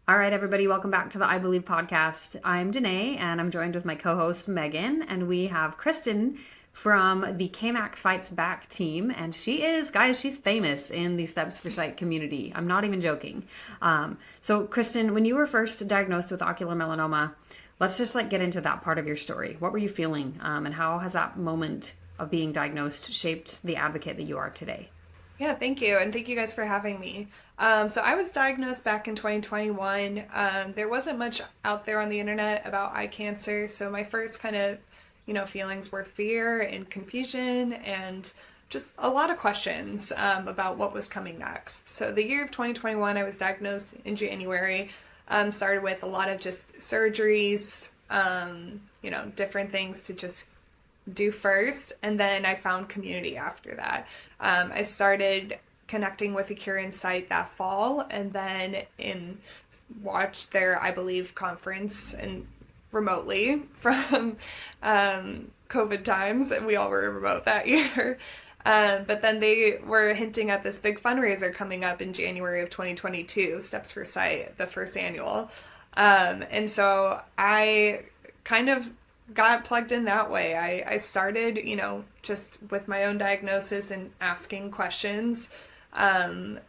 All right, everybody, welcome back to the I Believe podcast. I'm Danae, and I'm joined with my co-host Megan, and we have Kristen from the KMac Fights Back team, and she is, guys, she's famous in the Steps for Sight community. I'm not even joking. So, Kristen, when you were first diagnosed with ocular melanoma, let's just get into that part of your story. What were you feeling, and how has that moment of being diagnosed shaped the advocate that you are today? Yeah, thank you. And thank you guys for having me. So I was diagnosed back in 2021. There wasn't much out there on the internet about eye cancer. So my first kind of, feelings were fear and confusion and just a lot of questions about what was coming next. So the year of 2021, I was diagnosed in January. Started with a lot of just surgeries, different things to just do first, and then I found community after that. I started connecting with a Cure Insight that fall, and then watched their I Believe conference and remotely from COVID times, and we all were remote that year. But then they were hinting at this big fundraiser coming up in January of 2022, Steps for Sight, the first annual. And so I kind of got plugged in that way. I started, just with my own diagnosis and asking questions. And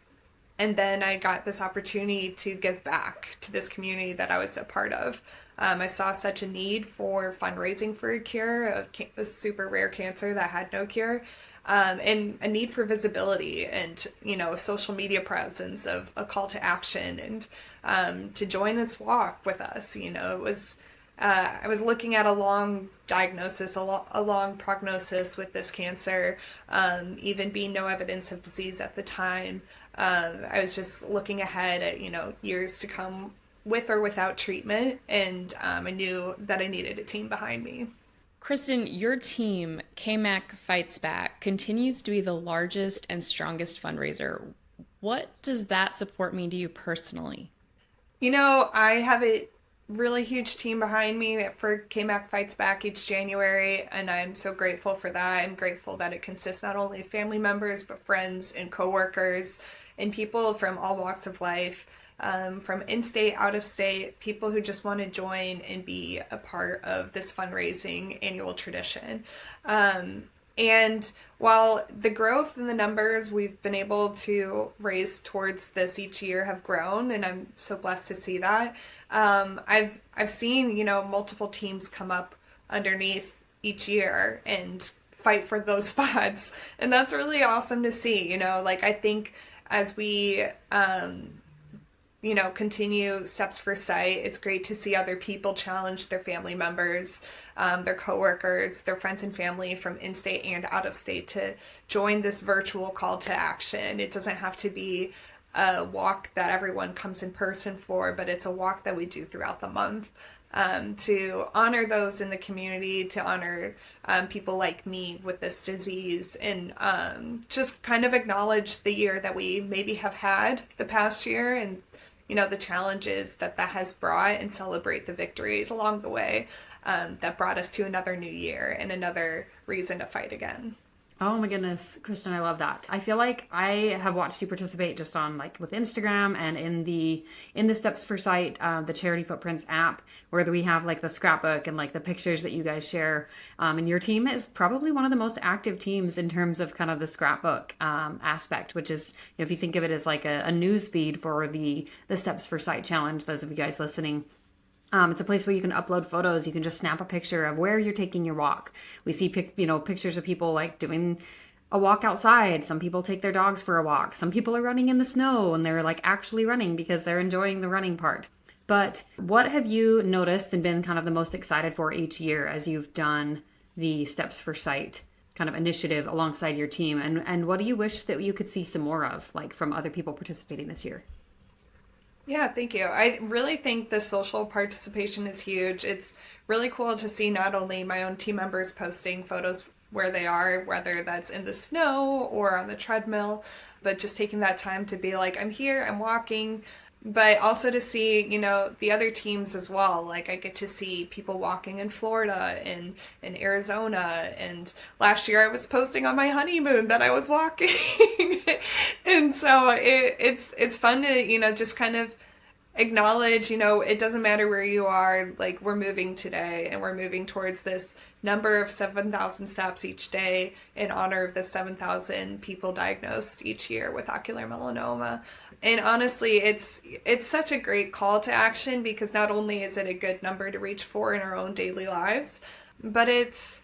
then I got this opportunity to give back to this community that I was a part of. I saw such a need for fundraising for a cure, a super rare cancer that had no cure, and a need for visibility and, a social media presence of a call to action and to join this walk with us. It was I was looking at a long diagnosis, a long prognosis with this cancer, even being no evidence of disease at the time. I was just looking ahead at, years to come with or without treatment, and I knew that I needed a team behind me. Kristen, your team, KMac Fights Back, continues to be the largest and strongest fundraiser. What does that support mean to you personally? I have a really huge team behind me for KMac Fights Back each January, and I'm so grateful for that. I'm grateful that it consists not only of family members, but friends and coworkers and people from all walks of life, from in-state, out-of-state, people who just want to join and be a part of this fundraising annual tradition. And while the growth in the numbers we've been able to raise towards this each year have grown, and I'm so blessed to see that, I've seen, multiple teams come up underneath each year and fight for those spots. And that's really awesome to see, I think as we, continue Steps for Sight, it's great to see other people challenge their family members, their coworkers, their friends and family from in-state and out-of-state to join this virtual call to action. It doesn't have to be a walk that everyone comes in person for, but it's a walk that we do throughout the month to honor those in the community, to honor people like me with this disease, and just kind of acknowledge the year that we maybe have had the past year, and the challenges that has brought, and celebrate the victories along the way that brought us to another new year and another reason to fight again. Oh my goodness, Kristen, I love that. I feel like I have watched you participate just on with Instagram and in the Steps for Sight, the Charity Footprints app, where we have the scrapbook and the pictures that you guys share. And your team is probably one of the most active teams in terms of kind of the scrapbook aspect, which is, if you think of it as a news feed for the Steps for Sight challenge, those of you guys listening. It's a place where you can upload photos. You can just snap a picture of where you're taking your walk. We see, pictures of people doing a walk outside. Some people take their dogs for a walk. Some people are running in the snow and they're actually running because they're enjoying the running part. But what have you noticed and been kind of the most excited for each year as you've done the Steps for Sight kind of initiative alongside your team? And what do you wish that you could see some more of, from other people participating this year? Yeah, thank you. I really think the social participation is huge. It's really cool to see not only my own team members posting photos where they are, whether that's in the snow or on the treadmill, but just taking that time to be I'm here, I'm walking, but also to see, the other teams as well. I get to see people walking in Florida and in Arizona. And last year I was posting on my honeymoon that I was walking. And so it's fun to, just kind of acknowledge, it doesn't matter where you are, like we're moving today and we're moving towards this number of 7,000 steps each day in honor of the 7,000 people diagnosed each year with ocular melanoma. And honestly, it's such a great call to action, because not only is it a good number to reach for in our own daily lives, but it's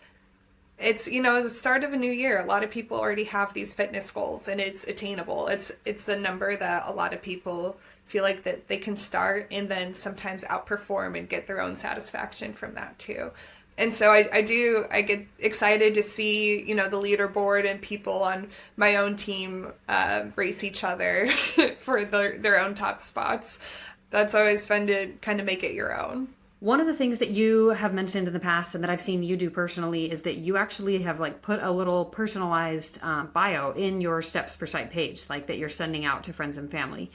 the start of a new year. A lot of people already have these fitness goals, and it's attainable. It's a number that a lot of people feel like that they can start and then sometimes outperform and get their own satisfaction from that too. And so I get excited to see, the leaderboard and people on my own team race each other for their own top spots. That's always fun to kind of make it your own. One of the things that you have mentioned in the past and that I've seen you do personally is that you actually have like put a little personalized bio in your Steps for Sight page, like that you're sending out to friends and family.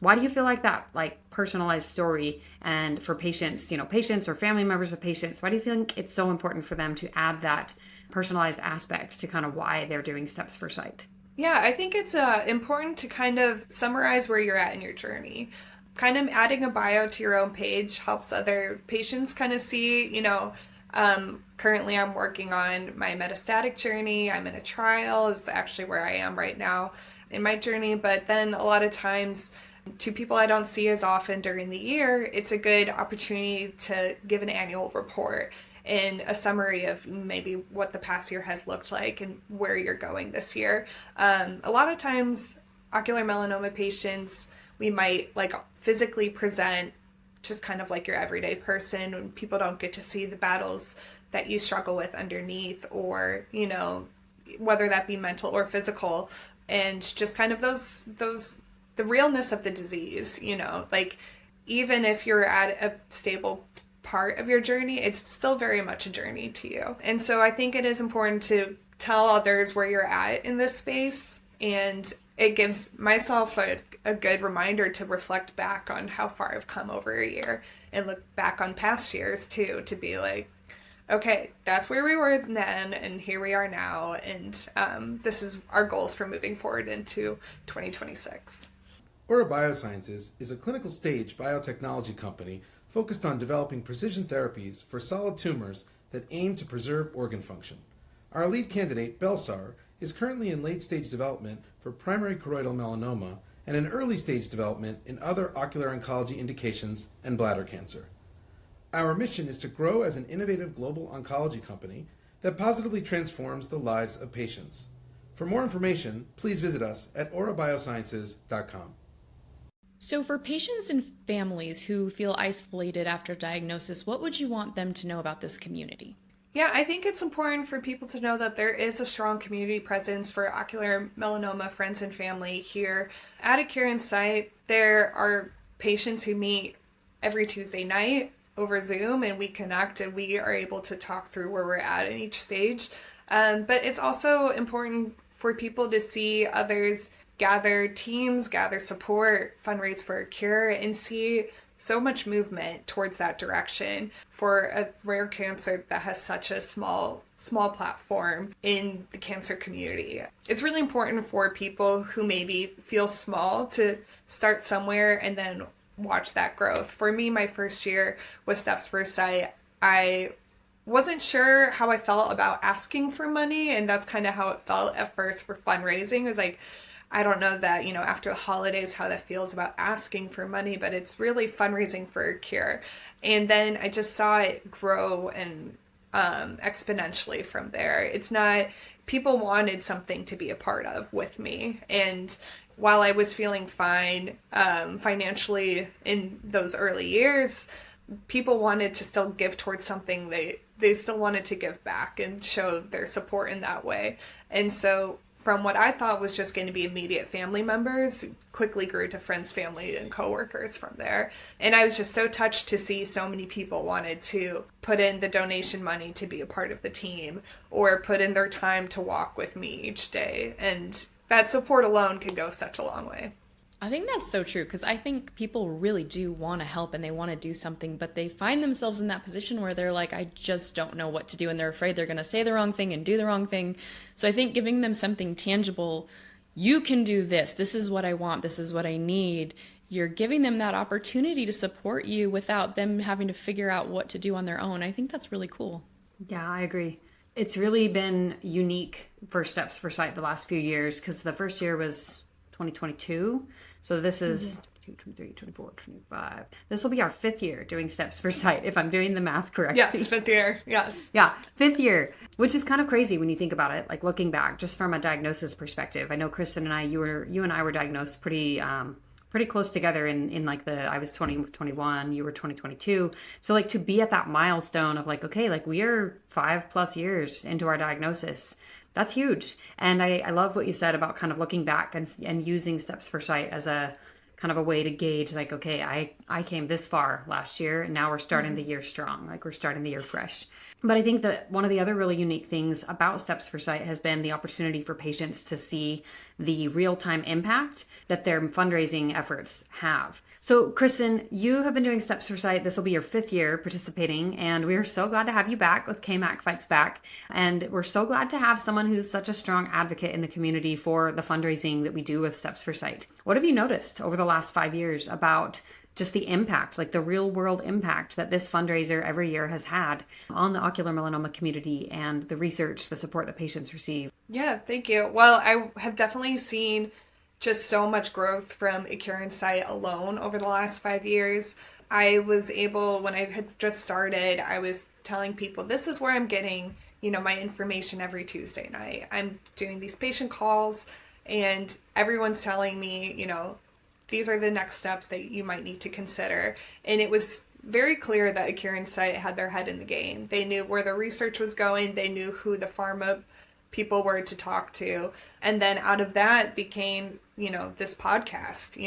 Why do you feel like that, like personalized story, and for patients, patients or family members of patients, why do you think it's so important for them to add that personalized aspect to kind of why they're doing Steps for Sight? Yeah, I think it's important to kind of summarize where you're at in your journey. Kind of adding a bio to your own page helps other patients kind of see, currently I'm working on my metastatic journey. I'm in a trial is actually where I am right now in my journey. But then a lot of times to people I don't see as often during the year, it's a good opportunity to give an annual report and a summary of maybe what the past year has looked like and where you're going this year. A lot of times ocular melanoma patients, we might like physically present just kind of like your everyday person, when people don't get to see the battles that you struggle with underneath, or, whether that be mental or physical, and just kind of the realness of the disease, like even if you're at a stable part of your journey, it's still very much a journey to you. And so I think it is important to tell others where you're at in this space, and it gives myself a good reminder to reflect back on how far I've come over a year and look back on past years too, to be like, okay, that's where we were then and here we are now, and this is our goals for moving forward into 2026. Aura Biosciences is a clinical stage biotechnology company focused on developing precision therapies for solid tumors that aim to preserve organ function. Our lead candidate, Belsar, is currently in late-stage development for primary choroidal melanoma and in early-stage development in other ocular oncology indications and bladder cancer. Our mission is to grow as an innovative global oncology company that positively transforms the lives of patients. For more information, please visit us at aurabiosciences.com. So for patients and families who feel isolated after diagnosis, what would you want them to know about this community? Yeah, I think it's important for people to know that there is a strong community presence for ocular melanoma friends and family here. At A Cure in Sight, there are patients who meet every Tuesday night over Zoom, and we connect and we are able to talk through where we're at in each stage. But it's also important for people to see others gather teams, gather support, fundraise for a cure, and see so much movement towards that direction for a rare cancer that has such a small platform in the cancer community. It's really important for people who maybe feel small to start somewhere and then watch that growth. For me, my first year with Steps for Sight, I wasn't sure how I felt about asking for money, and that's kind of how it felt at first for fundraising. It was like, I don't know that, after the holidays, how that feels about asking for money, but it's really fundraising for a cure. And then I just saw it grow and exponentially from there. It's not, people wanted something to be a part of with me. And while I was feeling fine financially in those early years, people wanted to still give towards something. They still wanted to give back and show their support in that way. And so from what I thought was just going to be immediate family members, quickly grew to friends, family, and coworkers from there. And I was just so touched to see so many people wanted to put in the donation money to be a part of the team, or put in their time to walk with me each day. And that support alone can go such a long way. I think that's so true, because I think people really do want to help and they want to do something, but they find themselves in that position where they're like, I just don't know what to do, and they're afraid they're going to say the wrong thing and do the wrong thing. So I think giving them something tangible you can do this. This is what I want. This is what I need. You're giving them that opportunity to support you without them having to figure out what to do on their own. I think that's really cool. Yeah, I agree. It's really been unique for Steps for Sight the last few years, because the first year was 2022. So this is 23, 24, 25. This will be our 5th year doing Steps for Sight, if I'm doing the math correctly. Yes, 5th year. Yes. Yeah, 5th year, which is kind of crazy when you think about it, like looking back, just from a diagnosis perspective. I know Kristen and I, you and I were diagnosed pretty close together in like I was 2021, you were 2022. So like to be at that milestone of like, okay, like we are 5+ years into our diagnosis. That's huge. And I love what you said about kind of looking back and using Steps for Sight as a kind of a way to gauge like, okay, I came this far last year and now we're starting the year strong. Like we're starting the year fresh. But I think that one of the other really unique things about Steps for Sight has been the opportunity for patients to see the real-time impact that their fundraising efforts have. So, Kristen, you have been doing Steps for Sight. This will be your 5th year participating, and we are so glad to have you back with KMac Fights Back. And we're so glad to have someone who's such a strong advocate in the community for the fundraising that we do with Steps for Sight. What have you noticed over the last 5 years about just the impact, like the real world impact that this fundraiser every year has had on the ocular melanoma community and the research, the support that patients receive? Yeah, thank you. Well, I have definitely seen just so much growth from Ocular Sight alone over the last 5 years. I was able, when I had just started, I was telling people, this is where I'm getting, my information every Tuesday night. I'm doing these patient calls and everyone's telling me, these are the next steps that you might need to consider. And it was very clear that Ocular Sight had their head in the game. They knew where the research was going. They knew who the pharma people were to talk to. And then out of that became, this podcast,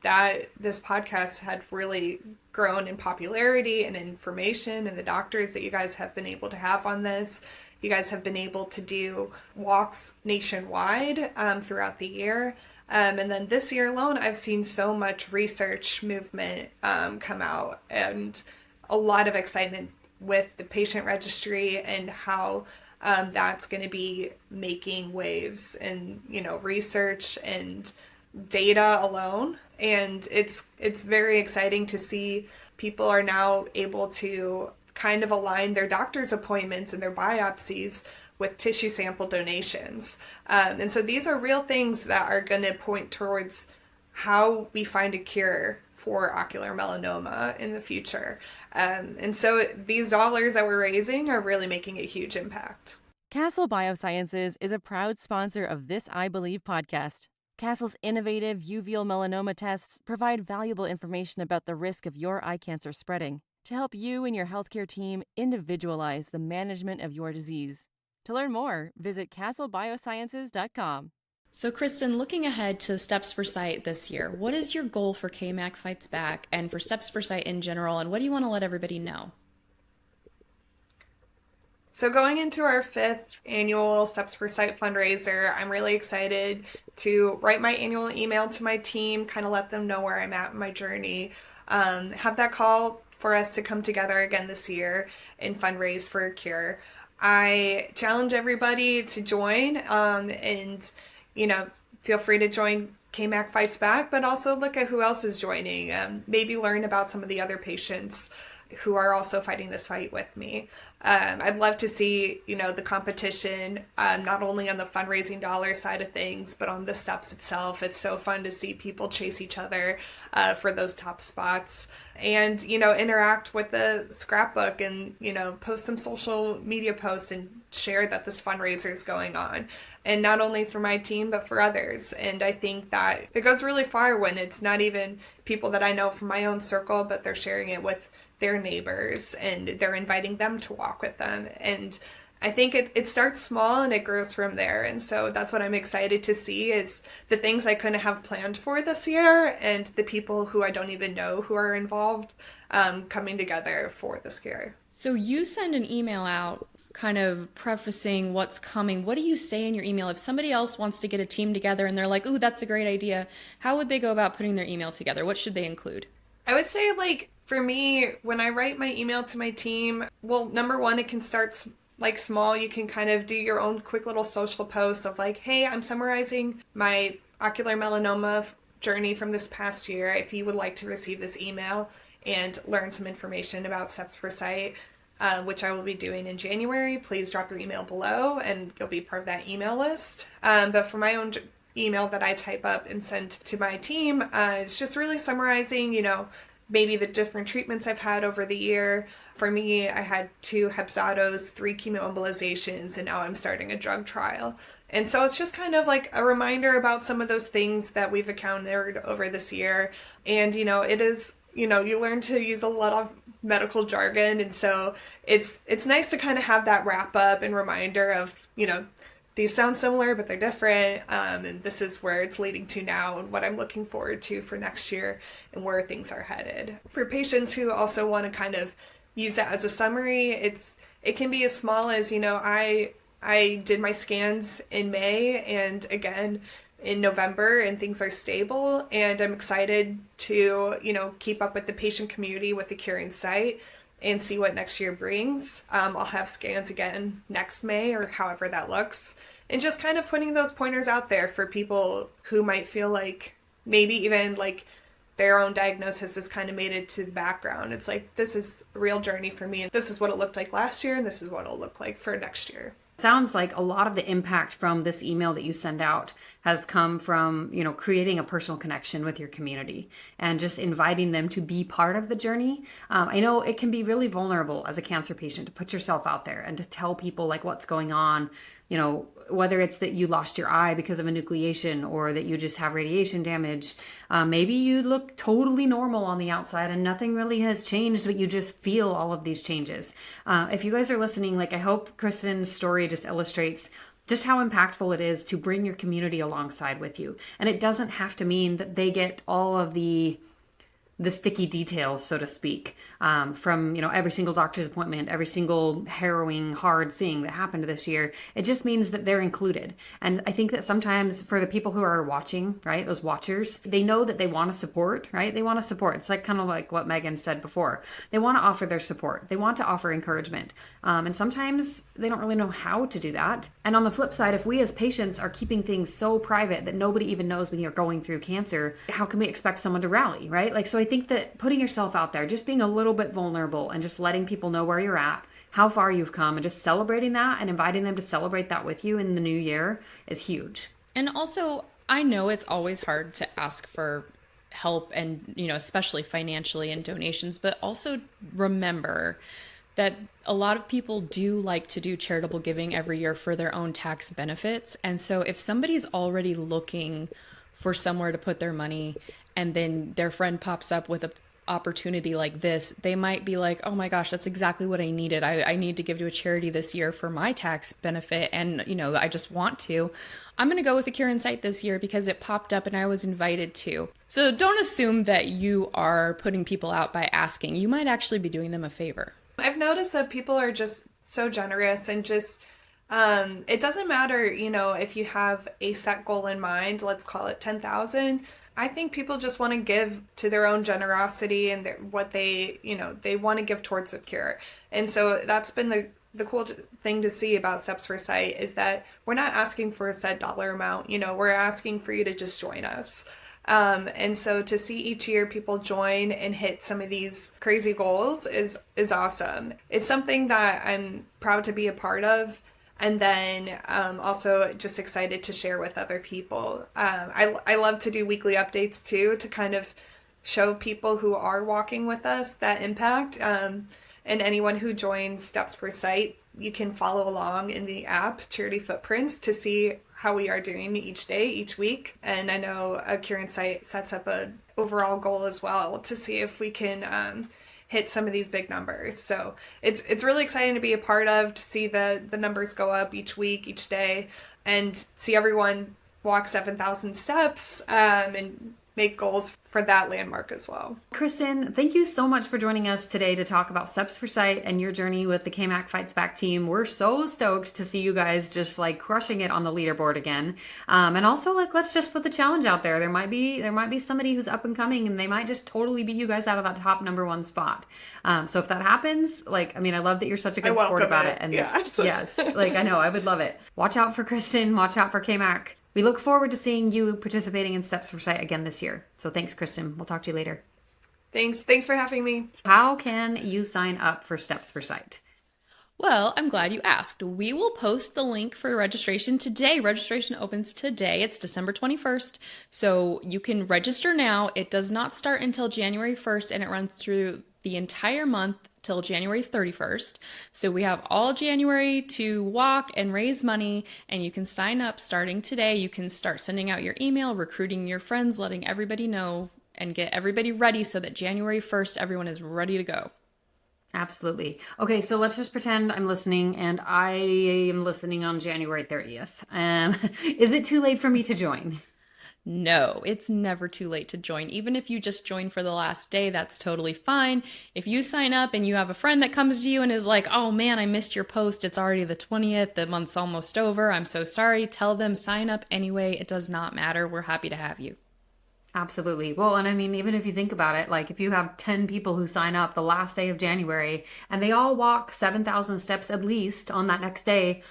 that this podcast had really grown in popularity and information, and the doctors that you guys have been able to have on this. You guys have been able to do walks nationwide throughout the year. And then this year alone, I've seen so much research movement come out, and a lot of excitement with the patient registry and how that's going to be making waves in, research and data alone. And it's very exciting to see people are now able to kind of align their doctor's appointments and their biopsies with tissue sample donations. And so these are real things that are going to point towards how we find a cure for ocular melanoma in the future. And so these dollars that we're raising are really making a huge impact. Castle Biosciences is a proud sponsor of this I Believe podcast. Castle's innovative uveal melanoma tests provide valuable information about the risk of your eye cancer spreading to help you and your healthcare team individualize the management of your disease. To learn more, visit castlebiosciences.com. So, Kristen, looking ahead to Steps for Sight this year, what is your goal for KMac Fights Back and for Steps for Sight in general, and what do you want to let everybody know? So going into our 5th annual Steps for Sight fundraiser, I'm really excited to write my annual email to my team, kind of let them know where I'm at in my journey, have that call for us to come together again this year and fundraise for a cure. I challenge everybody to join and, feel free to join KMac Fights Back, but also look at who else is joining. Maybe learn about some of the other patients who are also fighting this fight with me. I'd love to see, the competition, not only on the fundraising dollar side of things, but on the steps itself. It's so fun to see people chase each other for those top spots and, interact with the scrapbook and, post some social media posts and share that this fundraiser is going on. And not only for my team, but for others. And I think that it goes really far when it's not even people that I know from my own circle, but they're sharing it with their neighbors and they're inviting them to walk with them. And I think it starts small and it grows from there. And so that's what I'm excited to see is the things I couldn't have planned for this year and the people who I don't even know who are involved coming together for this year. So you send an email out kind of prefacing what's coming. What do you say in your email? If somebody else wants to get a team together and they're like, ooh, that's a great idea, how would they go about putting their email together? What should they include? I would say, for me, when I write my email to my team, well, number one, it can start like small. You can kind of do your own quick little social posts of like, hey, I'm summarizing my ocular melanoma journey from this past year. If you would like to receive this email and learn some information about Steps for Sight, which I will be doing in January, please drop your email below and you'll be part of that email list. But for my own email that I type up and send to my team, it's just really summarizing, maybe the different treatments I've had over the year. For me, I had 2 Hepzados, 3 chemoembolizations, and now I'm starting a drug trial. And so it's just kind of like a reminder about some of those things that we've encountered over this year. And, it is, you learn to use a lot of medical jargon. And so it's nice to kind of have that wrap up and reminder of, these sound similar, but they're different. And this is where it's leading to now and what I'm looking forward to for next year and where things are headed. For patients who also want to kind of use that as a summary, it can be as small as, I did my scans in May and again in November, and things are stable, and I'm excited to, keep up with the patient community with the Curing Sight and see what next year brings. I'll have scans again next May or however that looks, and just kind of putting those pointers out there for people who might feel like maybe even like their own diagnosis has kind of made it to the background. It's like, this is a real journey for me, and this is what it looked like last year, and this is what it'll look like for next year. Sounds like a lot of the impact from this email that you send out has come from, creating a personal connection with your community and just inviting them to be part of the journey. I know it can be really vulnerable as a cancer patient to put yourself out there and to tell people like what's going on, whether it's that you lost your eye because of enucleation or that you just have radiation damage. Maybe you look totally normal on the outside and nothing really has changed, but you just feel all of these changes. If you guys are listening, I hope Kristen's story just illustrates just how impactful it is to bring your community alongside with you. And it doesn't have to mean that they get all of the sticky details, so to speak, from, every single doctor's appointment, every single harrowing, hard thing that happened this year. It just means that they're included. And I think that sometimes for the people who are watching, right, those watchers, they know that they want to support, right? They want to support. It's kind of like what Megan said before. They want to offer their support. They want to offer encouragement. And sometimes they don't really know how to do that. And on the flip side, if we as patients are keeping things so private that nobody even knows when you're going through cancer, how can we expect someone to rally, right? So I think that putting yourself out there, just being a little bit vulnerable and just letting people know where you're at, how far you've come, and just celebrating that and inviting them to celebrate that with you in the new year is huge. And also, I know it's always hard to ask for help and, especially financially and donations, but also remember that a lot of people do like to do charitable giving every year for their own tax benefits. And so if somebody's already looking for somewhere to put their money and then their friend pops up with an opportunity like this, they might be like, oh my gosh, that's exactly what I needed. I need to give to a charity this year for my tax benefit. And, I just want to. I'm going to go with the Curing Sight this year because it popped up and I was invited to. So don't assume that you are putting people out by asking. You might actually be doing them a favor. I've noticed that people are just so generous and just, it doesn't matter, if you have a set goal in mind, let's call it 10,000. I think people just want to give to their own generosity and what they, they want to give towards the cure. And so that's been the cool thing to see about Steps for Sight is that we're not asking for a set dollar amount, we're asking for you to just join us. And so to see each year people join and hit some of these crazy goals is awesome. It's something that I'm proud to be a part of. And then also just excited to share with other people. I love to do weekly updates too, to kind of show people who are walking with us that impact. And anyone who joins Steps for Sight, you can follow along in the app Charity Footprints to see how we are doing each day, each week. And I know Curing Sight sets up an overall goal as well to see if we can hit some of these big numbers. So it's really exciting to be a part of, to see the numbers go up each week, each day, and see everyone walk 7,000 steps and make goals for that landmark as well. Kristen, thank you so much for joining us today to talk about Steps for Sight and your journey with the KMac Fights Back team. We're so stoked to see you guys just like crushing it on the leaderboard again. And also, like, let's just put the challenge out there. There might be somebody who's up and coming, and they might just totally beat you guys out of that top #1 spot. So if that happens, like, I mean, I love that you're such a good sport about it. And yes, like, I know, I would love it. Watch out for Kristen. Watch out for KMac. We look forward to seeing you participating in Steps for Sight again this year. So thanks, Kristen. We'll talk to you later. Thanks for having me. How can you sign up for Steps for Sight? Well, I'm glad you asked. We will post the link for registration today. Registration opens today. It's December 21st. So you can register now. It does not start until January 1st, and it runs through the entire month till January 31st. So we have all January to walk and raise money, and you can sign up starting today. You can start sending out your email, recruiting your friends, letting everybody know, and get everybody ready so that January 1st, everyone is ready to go. Absolutely. Okay, so let's just pretend I'm listening, and I am listening on January 30th. Is it too late for me to join? No, it's never too late to join. Even if you just join for the last day, that's totally fine. If you sign up and you have a friend that comes to you and is like, oh man, I missed your post. It's already the 20th. The month's almost over. I'm so sorry. Tell them sign up anyway. It does not matter. We're happy to have you. Absolutely. Well, and I mean, even if you think about it, like if you have 10 people who sign up the last day of January and they all walk 7,000 steps at least on that next day,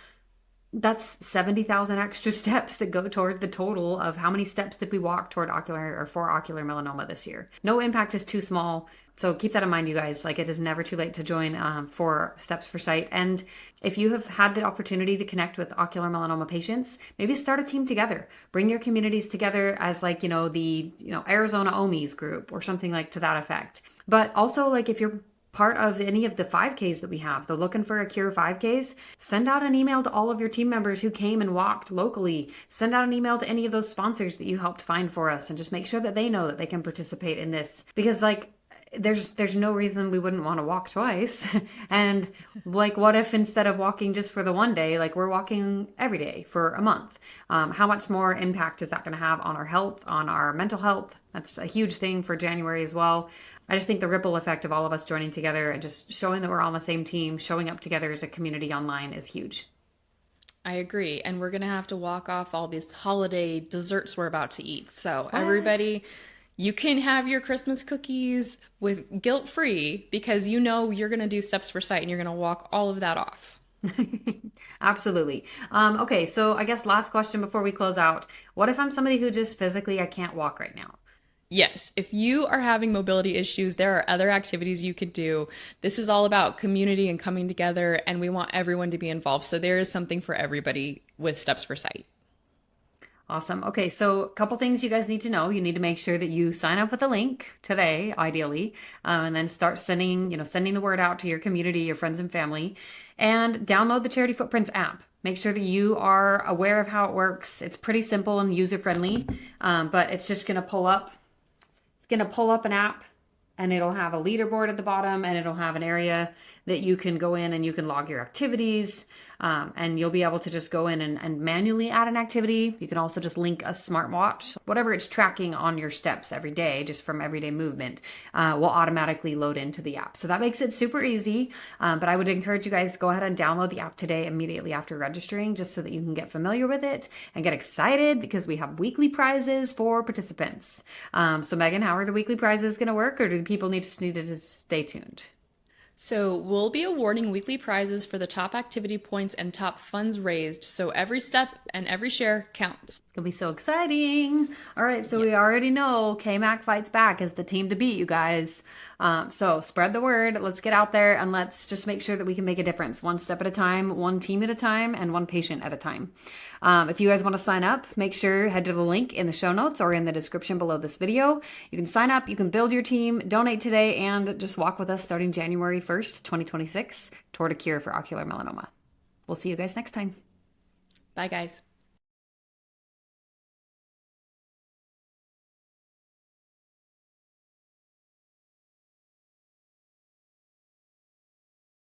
that's 70,000 extra steps that go toward the total of how many steps did we walk toward ocular or for ocular melanoma this year. No impact is too small. So keep that in mind, you guys. Like, it is never too late to join for Steps for Sight. And if you have had the opportunity to connect with ocular melanoma patients, maybe start a team together. Bring your communities together as like, the Arizona OMIs group or something like to that effect. But also, like, if you're part of any of the 5Ks that we have, the Looking for a Cure 5Ks, send out an email to all of your team members who came and walked locally. Send out an email to any of those sponsors that you helped find for us, and just make sure that they know that they can participate in this. Because like, there's no reason we wouldn't want to walk twice. And like, what if instead of walking just for the one day, like we're walking every day for a month? How much more impact is that going to have on our health, on our mental health? That's a huge thing for January as well. I just think the ripple effect of all of us joining together and just showing that we're on the same team, showing up together as a community online is huge. I agree. And we're going to have to walk off all these holiday desserts we're about to eat. So everybody, you can have your Christmas cookies with guilt-free because you're going to do Steps for Sight and you're going to walk all of that off. Absolutely. Okay, so I guess last question before we close out. What if I'm somebody who just physically, I can't walk right now? Yes, if you are having mobility issues, there are other activities you could do. This is all about community and coming together, and we want everyone to be involved. So there is something for everybody with Steps for Sight. Awesome. Okay, so a couple things you guys need to know. You need to make sure that you sign up with a link today, ideally, and then start sending the word out to your community, your friends and family, and download the Charity Footprints app. Make sure that you are aware of how it works. It's pretty simple and user-friendly, but it's just going to pull up. It's going to pull up an app, and it'll have a leaderboard at the bottom, and it'll have an area that you can go in and you can log your activities, and you'll be able to just go in and manually add an activity. You can also just link a smartwatch. Whatever it's tracking on your steps every day, just from everyday movement, will automatically load into the app. So that makes it super easy, but I would encourage you guys to go ahead and download the app today immediately after registering, just so that you can get familiar with it and get excited, because we have weekly prizes for participants. So Megan, how are the weekly prizes going to work, or do the people need to stay tuned? So we'll be awarding weekly prizes for the top activity points and top funds raised. So every step and every share counts. It's going to be so exciting. All right, so we already know KMac Fights Back is the team to beat, you guys. So spread the word. Let's get out there and let's just make sure that we can make a difference, one step at a time, one team at a time, and one patient at a time. If you guys want to sign up, make sure head to the link in the show notes or in the description below this video. You can sign up, you can build your team, donate today, and just walk with us starting January 1st, 2026 toward a cure for ocular melanoma. We'll see you guys next time. Bye, guys.